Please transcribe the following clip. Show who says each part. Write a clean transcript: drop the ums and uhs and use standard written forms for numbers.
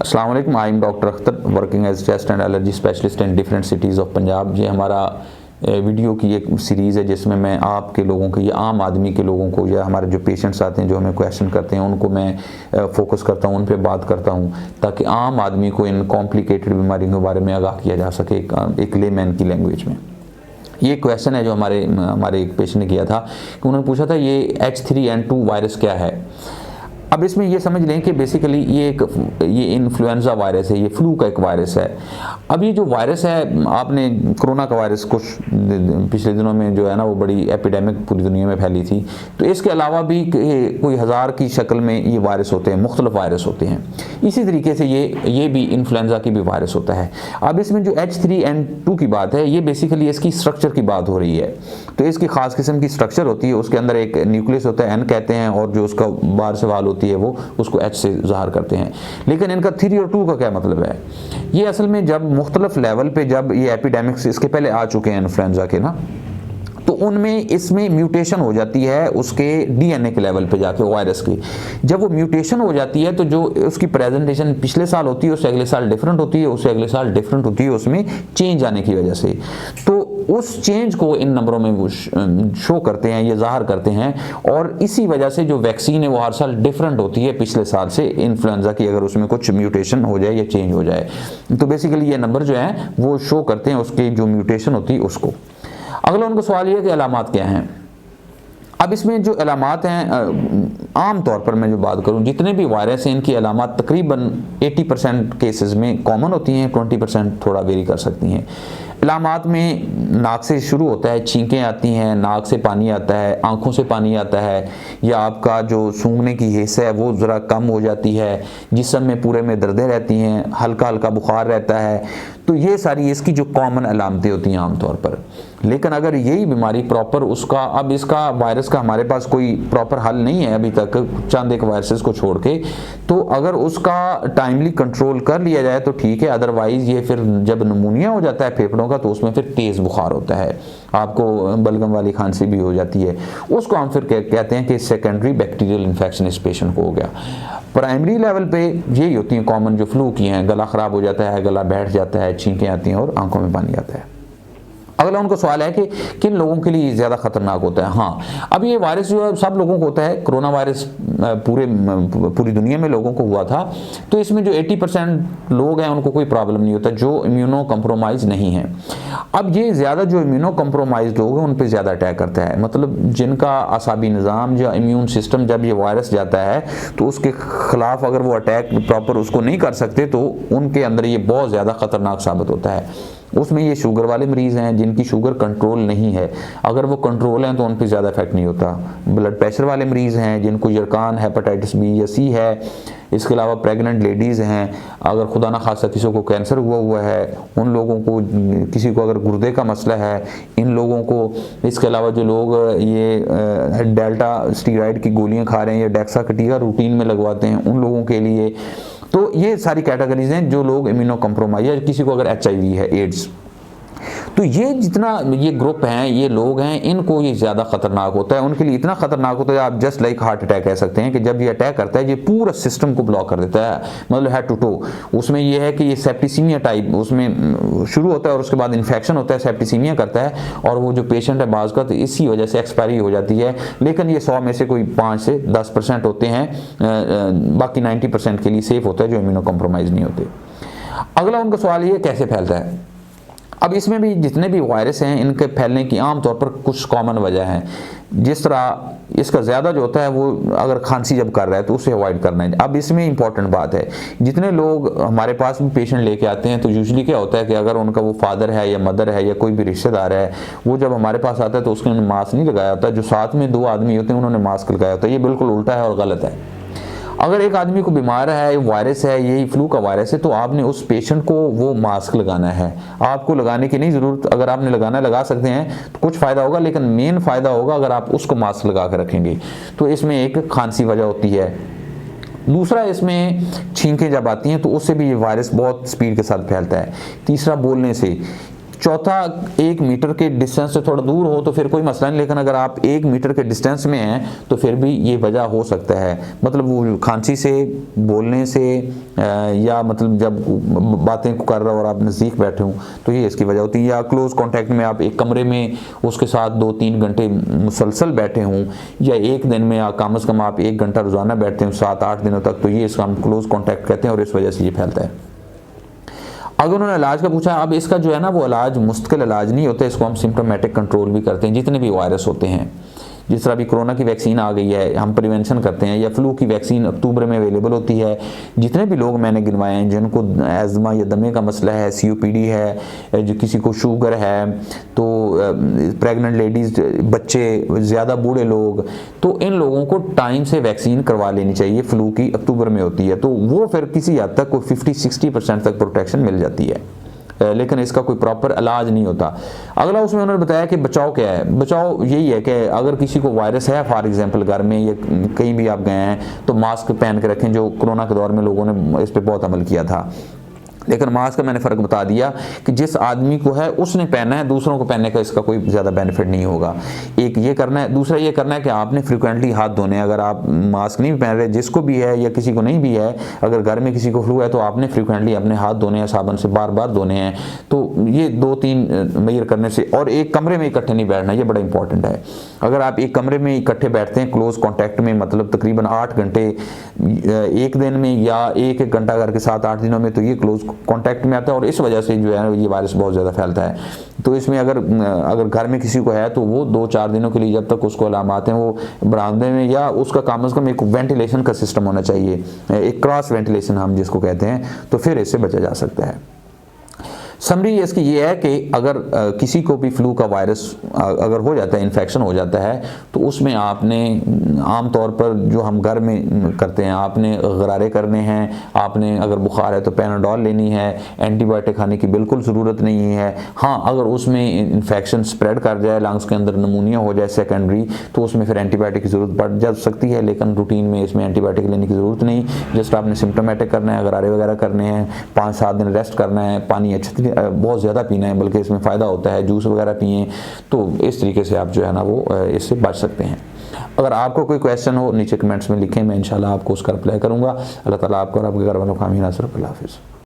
Speaker 1: अस्सलाम वालेकुम, I am doctor Akhtar working as chest and allergy specialist in different cities of Punjab. ये हमारा video की एक सीरीज़ है जिसमें मैं आपके लोगों को, या आम आदमी के लोगों को, या हमारे जो पेशेंट्स आते हैं जो हमें क्वेश्चन करते हैं उनको मैं फोकस करता हूँ, उन पर बात करता हूँ ताकि आम आदमी को इन कॉम्प्लिकेटेड बीमारियों के बारे में आगाह किया जा सके एक लेमैन की लैंग्वेज में। ये क्वेश्चन है जो हमारे एक पेशेंट ने किया था कि उन्होंने पूछा था ये H3N2 वायरस क्या है। अब इसमें ये समझ लें कि बेसिकली ये इन्फ्लुएंजा वायरस है, ये फ्लू का एक वायरस है। अब ये जो वायरस है, आपने कोरोना का वायरस कुछ पिछले दिनों में जो है ना वो बड़ी एपिडेमिक पूरी दुनिया में फैली थी, तो इसके अलावा भी कोई हज़ार की शक्ल में ये वायरस होते हैं, मुख्तलिफ वायरस होते हैं। इसी तरीके से ये भी इन्फ्लुएंजा की भी वायरस होता है। अब इसमें जो H3N2 की बात है, ये बेसिकली इसकी स्ट्रक्चर की बात हो रही है। तो इसकी ख़ास किस्म की स्ट्रक्चर होती है, उसके अंदर एक न्यूक्लियस होता है, N कहते हैं, और जो उसका बाहर से वाल होती है वो उसको H से ज़ाहिर करते हैं। लेकिन इनका 3 और 2 का क्या मतलब है? ये असल में जब मुख्तलिफ लेवल पे जब ये एपिडेमिक्स इसके पहले आ चुके हैं इन्फ्लुएंजा के ना, तो उनमें इसमें म्यूटेशन हो जाती है उसके डीएनए के लेवल पे जाके वायरस की। जब वो म्यूटेशन हो जाती है तो जो उसकी प्रेजेंटेशन पिछले साल होती है उससे अगले साल डिफरेंट होती है, उससे अगले साल डिफरेंट होती है, उसमें चेंज आने की वजह से। तो उस चेंज को इन नंबरों में वो शो करते हैं, ये ज़ाहिर करते हैं, और इसी वजह से जो वैक्सीन है वो हर साल डिफरेंट होती है पिछले साल से इन्फ्लुएंजा की, अगर उसमें कुछ म्यूटेशन हो जाए या चेंज हो जाए। तो बेसिकली ये नंबर जो है वो शो करते हैं उसकी जो म्यूटेशन होती है उसको। अगला उनका सवाल ये कि अलामात क्या हैं। अब इसमें जो अलामात हैं, आम तौर पर मैं जो बात करूं, जितने भी वायरस हैं इनकी अलामात तकरीबन 80% केसेस में कॉमन होती हैं, 20% थोड़ा वेरी कर सकती हैं। अलामात में नाक से शुरू होता है, छींकें आती हैं, नाक से पानी आता है, आंखों से पानी आता है, या आपका जो सूंघने की हिस्सा है वो ज़रा कम हो जाती है, जिस्म में पूरे में दर्दें रहती हैं, हल्का हल्का बुखार रहता है। तो ये सारी इसकी जो कॉमन अलामतें होती हैं आमतौर पर। लेकिन अगर यही बीमारी प्रॉपर उसका, अब इसका वायरस का हमारे पास कोई प्रॉपर हल नहीं है अभी तक चंद एक वायरसेस को छोड़ के, तो अगर उसका टाइमली कंट्रोल कर लिया जाए तो ठीक है। अदरवाइज़ ये फिर जब नमूनिया हो जाता है फेफड़ों का तो उसमें फिर तेज़ बुखार होता है, आपको बलगम वाली खांसी भी हो जाती है। उसको हम फिर कहते हैं कि सेकेंडरी बैक्टीरियल इन्फेक्शन इस पेशेंट को हो गया। प्राइमरी लेवल पे यही होती हैं कॉमन जो फ्लू की हैं, गला ख़राब हो जाता है, गला बैठ जाता है, छींकें आती हैं और आंखों में पानी आता है। अगला उनका सवाल है कि किन लोगों के लिए ज़्यादा ख़तरनाक होता है। हाँ, अब ये वायरस जो है सब लोगों को होता है। कोरोना वायरस पूरी दुनिया में लोगों को हुआ था, तो इसमें जो 80% लोग हैं उनको कोई प्रॉब्लम नहीं होता जो इम्यूनो कम्प्रोमाइज़ नहीं है। अब ये ज़्यादा जो इम्यूनो कम्प्रोमाइज़ लोग हैं उन पर ज़्यादा अटैक करता है, मतलब जिनका असाबी निज़ाम या इम्यून सिस्टम जब ये वायरस जाता है तो उसके ख़िलाफ़ अगर वो अटैक प्रॉपर उसको नहीं कर सकते तो उनके अंदर ये बहुत ज़्यादा ख़तरनाक साबित होता है। उसमें ये शुगर वाले मरीज़ हैं जिनकी शुगर कंट्रोल नहीं है, अगर वो कंट्रोल हैं तो उन पर ज़्यादा इफेक्ट नहीं होता। ब्लड प्रेशर वाले मरीज़ हैं जिनको यरकान, हेपेटाइटिस बी या सी है। इसके अलावा प्रेग्नेंट लेडीज़ हैं, अगर खुदा ना खासा किसी को कैंसर हुआ है, उन लोगों को, किसी को अगर गुर्दे का मसला है, इन लोगों को। इसके अलावा जो लोग ये डेल्टा स्टीरॉयड की गोलियां खा रहे हैं या डेक्साकटिका रूटीन में लगवाते हैं, उन लोगों के लिए। तो ये सारी कैटेगरीज हैं जो लोग इम्यूनो कम्प्रोमाइज, या किसी को अगर HIV है, एड्स, तो ये जितना ये ग्रुप हैं, ये लोग हैं, इनको ये ज़्यादा ख़तरनाक होता है। उनके लिए इतना ख़तरनाक होता है आप जस्ट लाइक हार्ट अटैक कह सकते हैं कि जब ये अटैक करता है ये पूरा सिस्टम को ब्लॉक कर देता है, मतलब हेड टू टो। उसमें ये है कि ये सेप्टिसीमिया टाइप उसमें शुरू होता है और उसके बाद इन्फेक्शन होता है, सेप्टिसीमिया करता है, और वो जो पेशेंट है बाज़ का तो इसी वजह से एक्सपायरी हो जाती है। लेकिन ये 100 में से कोई 5 से 10% होते हैं, बाकी 90% के लिए सेफ़ होता है जो इम्यूनो कम्प्रोमाइज़ नहीं होते। अगला उनका सवाल ये कैसे फैलता है। अब इसमें भी जितने भी वायरस हैं इनके फैलने की आम तौर पर कुछ कॉमन वजह हैं। जिस तरह इसका ज़्यादा जो होता है वो अगर खांसी जब कर रहा है तो उसे अवॉइड करना है। अब इसमें इंपॉर्टेंट बात है, जितने लोग हमारे पास भी पेशेंट लेके आते हैं तो यूजुअली क्या होता है कि अगर उनका वो फादर है या मदर है या कोई भी रिश्तेदार है, वो जब हमारे पास आता है तो उसने मास्क नहीं लगाया होता। जो साथ में 2 आदमी होते हैं उन्होंने मास्क लगाया होता है। ये बिल्कुल उल्टा है और गलत है। अगर एक आदमी को बीमार है, वायरस है, यही फ्लू का वायरस है, तो आपने उस पेशेंट को वो मास्क लगाना है। आपको लगाने की नहीं ज़रूरत, अगर आपने लगाना लगा सकते हैं तो कुछ फ़ायदा होगा, लेकिन मेन फ़ायदा होगा अगर आप उसको मास्क लगा कर रखेंगे। तो इसमें एक खांसी वजह होती है। दूसरा, इसमें छींकें जब आती हैं तो उससे भी ये वायरस बहुत स्पीड के साथ फैलता है। तीसरा, बोलने से, चौथा 1 मीटर के डिस्टेंस से थोड़ा दूर हो तो फिर कोई मसला नहीं, लेकिन अगर आप 1 मीटर के डिस्टेंस में हैं तो फिर भी ये वजह हो सकता है, मतलब वो खांसी से, बोलने से, या मतलब जब बातें कर रहे हो और आप नज़दीक बैठे हो तो ये इसकी वजह होती है। या क्लोज कॉन्टैक्ट में आप एक कमरे में उसके साथ 2-3 घंटे मुसलसल बैठे हों, या एक दिन में कम से कम आप 1 घंटा रोज़ाना बैठते हैं 7-8 दिनों तक, तो ये इसका हम क्लोज कॉन्टैक्ट कहते हैं और इस वजह से ये फैलता है। अगर उन्होंने इलाज का पूछा, अब इसका जो है ना वो इलाज मुस्तकिल इलाज नहीं होता, इसको हम सिम्टोमेटिक कंट्रोल भी करते हैं। जितने भी वायरस होते हैं, जिस तरह अभी कोरोना की वैक्सीन आ गई है, हम प्रिवेंशन करते हैं, या फ्लू की वैक्सीन अक्टूबर में अवेलेबल होती है। जितने भी लोग मैंने गिनवाए हैं जिनको एज़मा या दमे का मसला है, COPD है, जो किसी को शुगर है, तो प्रेग्नेंट लेडीज़, बच्चे, ज़्यादा बूढ़े लोग, तो इन लोगों को टाइम से वैक्सीन करवा लेनी चाहिए। फ्लू की अक्टूबर में होती है, तो वो फिर किसी हद तक कोई 50-60% तक प्रोटेक्शन मिल जाती है, लेकिन इसका कोई प्रॉपर इलाज नहीं होता। अगला उसमें उन्होंने बताया कि बचाव क्या है। बचाव यही है कि अगर किसी को वायरस है, फॉर एग्जांपल घर में या कहीं भी आप गए हैं, तो मास्क पहन के रखें, जो कोरोना के दौर में लोगों ने इस पर बहुत अमल किया था। लेकिन मास्क का मैंने फ़र्क बता दिया कि जिस आदमी को है उसने पहना है, दूसरों को पहनने का इसका कोई ज़्यादा बेनिफिट नहीं होगा। एक ये करना है, दूसरा ये करना है कि आपने फ्रिक्वेंटली हाथ धोने हैं। अगर आप मास्क नहीं पहन रहे, जिसको भी है या किसी को नहीं भी है, अगर घर में किसी को फ्लू है तो आपने फ्रिक्वेंटली अपने हाथ धोने हैं, साबुन से बार-बार धोने हैं। तो ये 2-3 मेजर करने से, और एक कमरे में इकट्ठे नहीं बैठना, ये बड़ा इंपॉर्टेंट है। अगर आप एक कमरे में इकट्ठे बैठते हैं क्लोज कॉन्टैक्ट में, मतलब तकरीबन 8 घंटे एक दिन में या 1-1 घंटा करके 7-8 दिनों में, तो ये क्लोज कॉन्टैक्ट में आता है और इस वजह से जो है ये वायरस बहुत ज़्यादा फैलता है। तो इसमें अगर घर में किसी को है तो वो 2-4 दिनों के लिए, जब तक उसको अलामात हैं, वो बरामदे में, या उसका कम से कम एक वेंटिलेशन का सिस्टम होना चाहिए, एक क्रॉस वेंटिलेशन हम जिसको कहते हैं, तो फिर इससे बचा जा सकता है। समरी इसकी ये है कि अगर किसी को भी फ्लू का वायरस अगर हो जाता है, इन्फेक्शन हो जाता है, तो उसमें आपने आम तौर पर जो हम घर में करते हैं, आपने गरारे करने हैं, आपने अगर बुखार है तो पैनाडोल लेनी है, एंटीबायोटिक खाने की बिल्कुल ज़रूरत नहीं है। हाँ, अगर उसमें इन्फेक्शन स्प्रेड कर जाए, लंग्स के अंदर नमूनिया हो जाए सेकेंडरी, तो उसमें फिर एंटीबायोटिक की ज़रूरत पड़ जा सकती है, लेकिन रूटीन में इसमें एंटीबायोटिक लेने की ज़रूरत नहीं। जस्ट आपने सिम्टोमेटिक करना है, गरारे वगैरह करने हैं, 5-7 दिन रेस्ट करना है, पानी अच्छे बहुत ज़्यादा पीना है, बल्कि इसमें फ़ायदा होता है, जूस वगैरह पिए, तो इस तरीके से आप जो है ना वो इससे बच सकते हैं। अगर आपको कोई क्वेश्चन हो नीचे कमेंट्स में लिखें, मैं इंशाल्लाह आपको उसका रिप्लाई करूँगा। अल्लाह ताला आपको और आपके घर वालों को आमीन। अल्लाह हाफ़िज़।